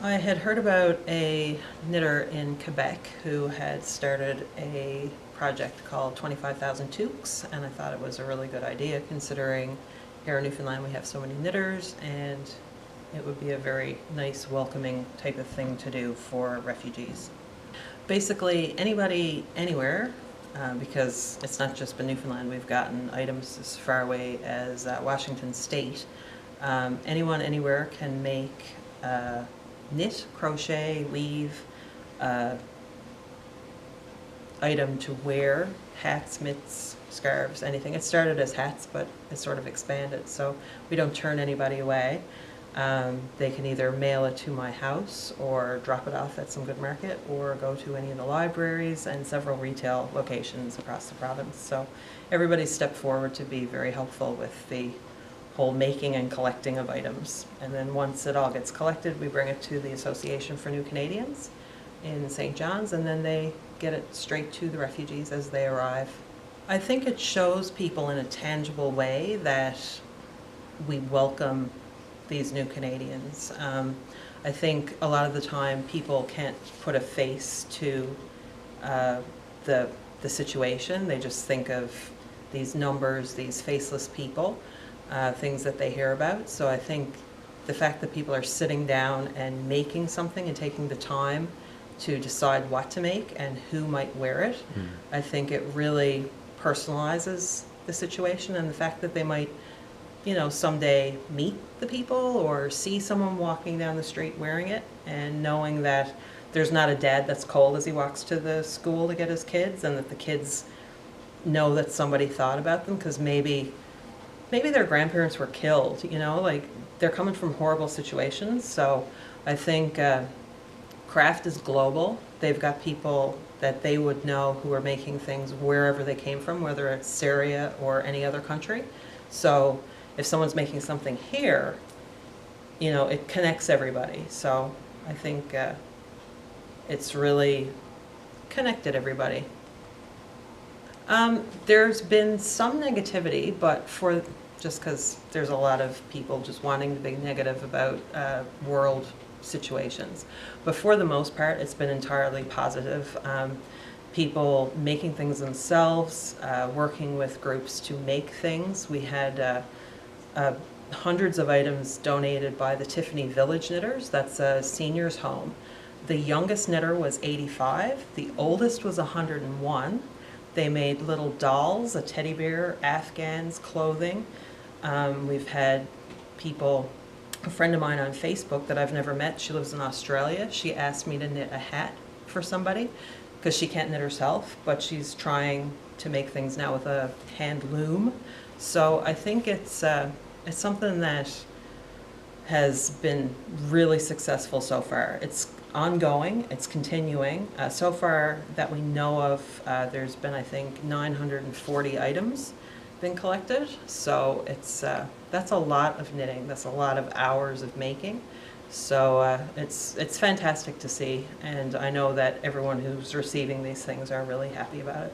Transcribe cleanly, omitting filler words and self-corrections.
I had heard about a knitter in Quebec who had started a project called 25,000 Toques, and I thought it was a really good idea considering here in Newfoundland we have so many knitters, and it would be a very nice, welcoming type of thing to do for refugees. Basically, anybody, anywhere, because it's not just been Newfoundland, we've gotten items as far away as Washington State. Anyone, anywhere can make knit, crochet, weave, item to wear, hats, mitts, scarves, anything. It started as hats, but it's sort of expanded, so we don't turn anybody away. They can either mail it to my house or drop it off at some good market or go to any of the libraries and several retail locations across the province. So everybody stepped forward to be very helpful with the whole making and collecting of items. And then once it all gets collected, we bring it to the Association for New Canadians in St. John's, and then they get it straight to the refugees as they arrive. I think it shows people in a tangible way that we welcome these new Canadians. I think a lot of the time people can't put a face to the situation. They just think of these numbers, these faceless people, things that they hear about. So I think the fact that people are sitting down and making something and taking the time to decide what to make and who might wear it, I think it really personalizes the situation, and the fact that they might, you know, someday meet the people or see someone walking down the street wearing it, and knowing that there's not a dad that's cold as he walks to the school to get his kids, and that the kids know that somebody thought about them, because maybe their grandparents were killed, you know, like they're coming from horrible situations. So I think craft is global. They've got people that they would know who are making things wherever they came from, whether it's Syria or any other country. So if someone's making something here, you know, it connects everybody. So I think it's really connected everybody. There's been some negativity, but just because there's a lot of people just wanting to be negative about world situations. But for the most part, it's been entirely positive. People making things themselves, working with groups to make things. We had hundreds of items donated by the Tiffany Village Knitters. That's a seniors home. The youngest knitter was 85. The oldest was 101. They made little dolls, a teddy bear, Afghans, clothing. We've had people, a friend of mine on Facebook that I've never met, she lives in Australia. She asked me to knit a hat for somebody because she can't knit herself, but she's trying to make things now with a hand loom. So I think it's something that has been really successful so far. It's ongoing, it's continuing. So far that we know of, there's been, I think, 940 items been collected. So it's that's a lot of knitting. That's a lot of hours of making. So it's fantastic to see, and I know that everyone who's receiving these things are really happy about it.